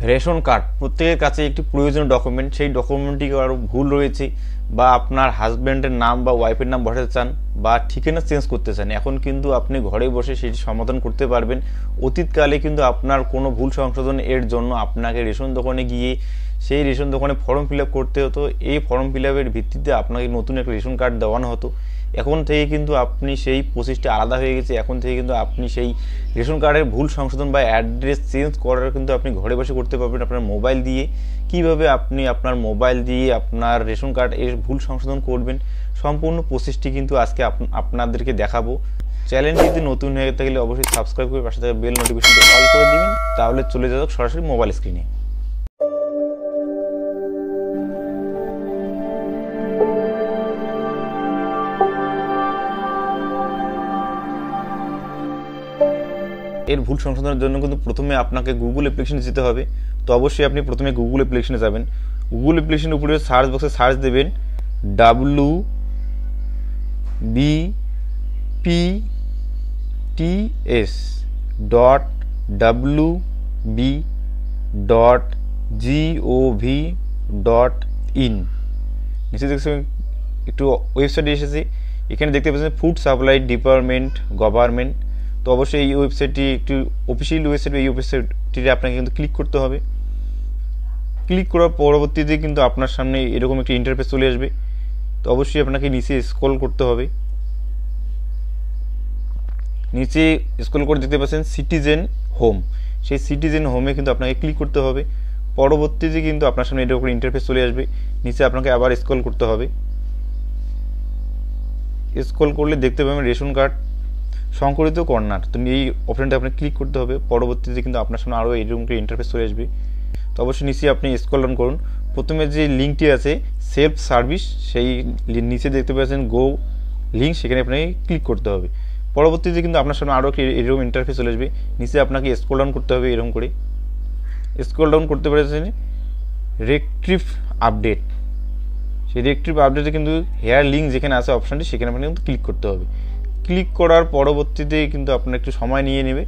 Ration card প্রত্যেকের কাছে একটি প্রয়োজনীয় ডকুমেন্ট। সেই ডকুমেন্টটি আরও ভুল রয়েছে বা আপনার হাজব্যান্ডের নাম বা ওয়াইফের নাম বসাতে চান বা ঠিকানা চেঞ্জ করতে চান, এখন কিন্তু আপনি ঘরে বসে সেটি সমাধান করতে পারবেন। অতীতকালে কিন্তু আপনার কোনো ভুল সংশোধন এর জন্য আপনাকে রেশন দোকানে গিয়ে সেই রেশন দোকানে ফর্ম ফিল আপ করতে হতো। এই ফর্ম ফিল আপের ভিত্তিতে আপনাকে নতুন একটা রেশন কার্ড দেওয়ানো হতো। এখন থেকে কিন্তু আপনি সেই প্রসেসটি আলাদা হয়ে গেছে। এখন থেকে কিন্তু আপনি সেই রেশন কার্ডের ভুল সংশোধন বা অ্যাড্রেস চেঞ্জ করার কিন্তু আপনি ঘরে বসে করতে পারবেন আপনার মোবাইল দিয়ে। কিভাবে আপনি আপনার মোবাইল দিয়ে আপনার রেশন কার্ড এর ভুল সংশোধন করবেন, সম্পূর্ণ প্রসেসটি কিন্তু আজকে আপনাদেরকে দেখাবো। চ্যানেলটি যদি নতুন হয়ে থাকলে অবশ্যই সাবস্ক্রাইব করে পাশে থাকা বেল নোটিফিকেশনটি অল করে দিবেন, তাহলে চলে যাবে সরাসরি মোবাইল স্ক্রিনে। এর ভুল সংশোধনের জন্য কিন্তু প্রথমে আপনাকে গুগল অ্যাপ্লিকেশনে যেতে হবে। তো অবশ্যই আপনি প্রথমে গুগল অ্যাপ্লিকেশনে যাবেন। গুগল অ্যাপ্লিকেশনের উপরে সার্চ বক্সে সার্চ দেবেন wbpts.wb.gov.in। নিচে দেখছেন একটু ওয়েবসাইটে এসেছে, এখানে দেখতে পাচ্ছেন ফুড সাপ্লাই ডিপার্টমেন্ট গভর্নমেন্ট। তো অবশ্যই এই ওয়েবসাইটটি একটি অফিসিয়াল ওয়েবসাইট, এই ওয়েবসাইটটিতে আপনাকে কিন্তু ক্লিক করতে হবে। ক্লিক করার পরবর্তীতে কিন্তু আপনার সামনে এরকম একটি ইন্টারফেস চলে আসবে। তো অবশ্যই আপনাকে নিচে স্ক্রল করতে হবে। নিচে স্ক্রল করে দেখতে পাচ্ছেন সিটিজেন হোম, সেই সিটিজেন হোমে কিন্তু আপনাকে ক্লিক করতে হবে। পরবর্তীতে কিন্তু আপনার সামনে এরকম ইন্টারফেস চলে আসবে। নিচে আপনাকে আবার স্ক্রল করতে হবে। স্ক্রল করলে দেখতে পাবেন রেশন কার্ড সংকলিত কর্নার। তো এই অপশনটা আপনি ক্লিক করতে হবে। পরবর্তীতে কিন্তু আপনার সামনে আরও এরকম একটা ইন্টারফেস চলে আসবে। তো অবশ্যই নিচে আপনি স্ক্রল ডাউন করুন। প্রথমে যে লিঙ্কটি আছে সেলফ সার্ভিস, সেই নিচে দেখতে পাচ্ছেন গো লিঙ্ক, সেখানে আপনাকে ক্লিক করতে হবে। পরবর্তীতে কিন্তু আপনার সামনে আরও এরকম ইন্টারফেস চলে আসবে। নিচে আপনাকে স্ক্রল ডাউন করতে হবে। এরকম করে স্ক্রল ডাউন করতে পারছেন রেক্ট্রিভ আপডেট, সেই রেক্ট্রিভ আপডেটে কিন্তু হেয়ার লিঙ্ক যেখানে আছে অপশানটি, সেখানে আপনাকে কিন্তু ক্লিক করতে হবে। ক্লিক করার পরবর্তীতে কিন্তু আপনার একটু সময় নিয়ে নেবে।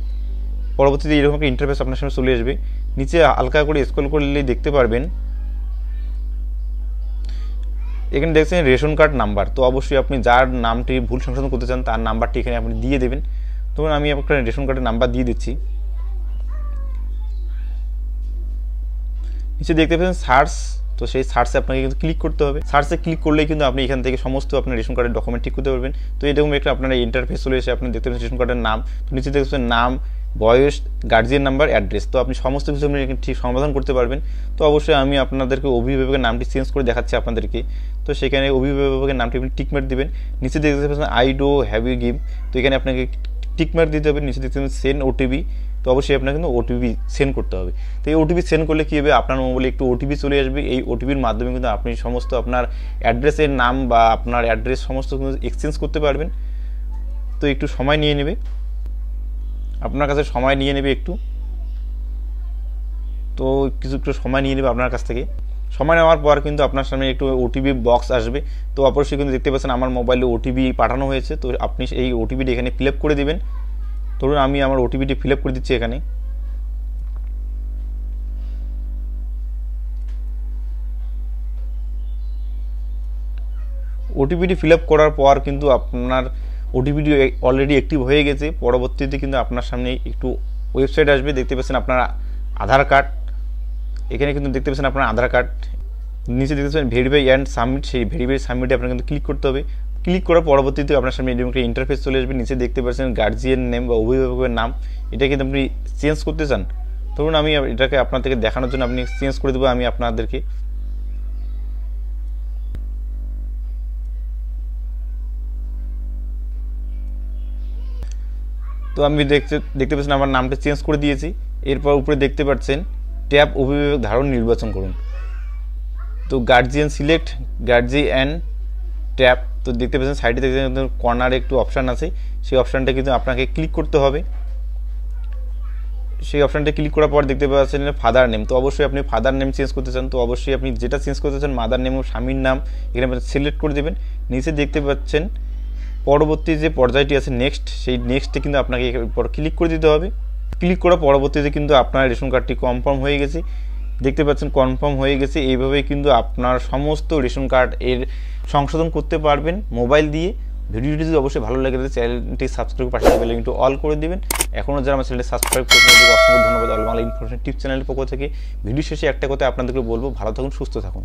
পরবর্তীতে এরকম একটা ইন্টারফেস আপনার সামনে চলে আসবে। নিচে হালকা করে স্ক্রল করলে দেখতে পারবেন এখানে দেখছেন রেশন কার্ড নাম্বার। তো অবশ্যই আপনি যার নামটি ভুল সংশোধন করতে চান তার নাম্বারটি এখানে আপনি দিয়ে দেবেন। তখন আমি আপনার রেশন কার্ডের নাম্বার দিয়ে দিচ্ছি। নিচে দেখতে পাচ্ছেন সার্চ, তো সেই সার্চে আপনাকে কিন্তু ক্লিক করতে হবে। সার্চে ক্লিক করলেই কিন্তু আপনি এখান থেকে সমস্ত আপনার রেশন কার্ডের ডকুমেন্ট ঠিক করতে পারবেন। তো এরকম একটা আপনার ইন্টারফেস চলে এসে আপনি দেখতে পাচ্ছেন রেশন কার্ডের নাম। তো নিচে দেখছেন নাম, বয়স, গার্জিয়ান নাম্বার, অ্যাড্রেস। তো আপনি সমস্ত কিছু আপনি ঠিক সমাধান করতে পারবেন। তো অবশ্যই আমি আপনাদেরকে অভিভাবকের নামটি চেঞ্জ করে দেখাচ্ছি আপনাদেরকে। তো সেখানে অভিভাবকের নামটি আপনি টিকমার্ক দিবেন। নিচে দেখতে পাচ্ছেন I do have you give, তো এখানে আপনাকে টিকমার্ক দিতে হবে। নিচে দেখতে পাচ্ছেন সেন্ড ওটিপি, তো অবশ্যই আপনাকে কিন্তু ওটিপি সেন্ড করতে হবে। তো এই ওটিপি সেন্ড করলে কী হবে, আপনার মোবাইলে একটু ওটিপি চলে আসবে। এই ওটিপির মাধ্যমে কিন্তু আপনি সমস্ত আপনার অ্যাড্রেসের নাম বা আপনার অ্যাড্রেস সমস্ত কিন্তু এক্সচেঞ্জ করতে পারবেন। তো একটু সময় নিয়ে নেবে, আপনার কাছে সময় নিয়ে নেবে একটু। তো একটু সময় নিয়ে নেবে আপনার কাছ থেকে। সময় নেওয়ার পর কিন্তু আপনার সামনে একটু ওটিপি বক্স আসবে। তো অবশ্যই কিন্তু দেখতে পাচ্ছেন আমার মোবাইলে ওটিপি পাঠানো হয়েছে। তো আপনি এই ওটিপিটি এখানে ফিল আপ করে দেবেন। ধরুন আমি আমার ওটিপিটি ফিল আপ করে দিচ্ছি এখানে। ওটিপিটি ফিল আপ করার পর কিন্তু আপনার ওটিপিটি অলরেডি অ্যাক্টিভ হয়ে গেছে। পরবর্তীতে কিন্তু আপনার সামনে একটু ওয়েবসাইট আসবে। দেখতে পাচ্ছেন আপনার আধার কার্ড, এখানে কিন্তু দেখতে পাচ্ছেন আপনার আধার কার্ড। নিচে দেখতে পাচ্ছেন ভেরিফাই অ্যান্ড সাবমিট, সেই ভেরিফাই সাবমিটে আপনার কিন্তু ক্লিক করতে হবে। ক্লিক করার পরবর্তীতে আপনার সামনে এরকম একটা ইন্টারফেস চলে আসবে। নিচে দেখতে পাচ্ছেন গার্জিয়ান নেম বা অভিভাবকের নাম, এটা কিন্তু আপনি চেঞ্জ করতে চান। ধরুন আমি এটাকে আপনাদেরকে দেখানোর জন্য আপনি চেঞ্জ করে দেবো আমি আপনাদেরকে। তো আমি দেখতে পাচ্ছেন আমার নামটা চেঞ্জ করে দিয়েছি। এরপর উপরে দেখতে পাচ্ছেন ট্যাব অভিভাবক ধারণ নির্বাচন করুন। তো গার্জিয়ান সিলেক্ট গার্জিয়ান ট্যাব, তো দেখতে পাচ্ছেন সাইডে দেখতে কর্নারে একটু অপশান আছে, সেই অপশানটা কিন্তু আপনাকে ক্লিক করতে হবে। সেই অপশানটা ক্লিক করার পর দেখতে পাচ্ছেন ফাদার নেম। তো অবশ্যই আপনি ফাদার নেম চেঞ্জ করতে চান, তো অবশ্যই আপনি যেটা চেঞ্জ করতে চান মাদার নেম ও স্বামীর নাম এখানে সিলেক্ট করে দেবেন। নিচে দেখতে পাচ্ছেন পরবর্তী যে পর্যায়টি আছে নেক্সট, সেই নেক্সটে কিন্তু আপনাকে এরপর ক্লিক করে দিতে হবে। ক্লিক করার পরবর্তীতে কিন্তু আপনার রেশন কার্ডটি কনফার্ম হয়ে গেছে। দেখতে পাচ্ছেন কনফার্ম হয়ে গেছে। এইভাবেই কিন্তু আপনার সমস্ত রেশন কার্ড এর সংশোধন করতে পারবেন মোবাইল দিয়ে। ভিডিওটি যদি অবশ্যই ভালো লাগে তাহলে চ্যানেলটি সাবস্ক্রাইব পাশে বেল আইকনটি অল করে দিবেন। এখনও যারা আমার চ্যানেলটি সাবস্ক্রাইব করতে তাদেরকে অসংখ্য ধন্যবাদ। অল বাংলা ইনফরমেশন টিপস চ্যানেলের পক্ষ থেকে। ভিডিও শেষে একটা কথা আপনাদেরকে বলবো, ভালো থাকুন, সুস্থ থাকুন।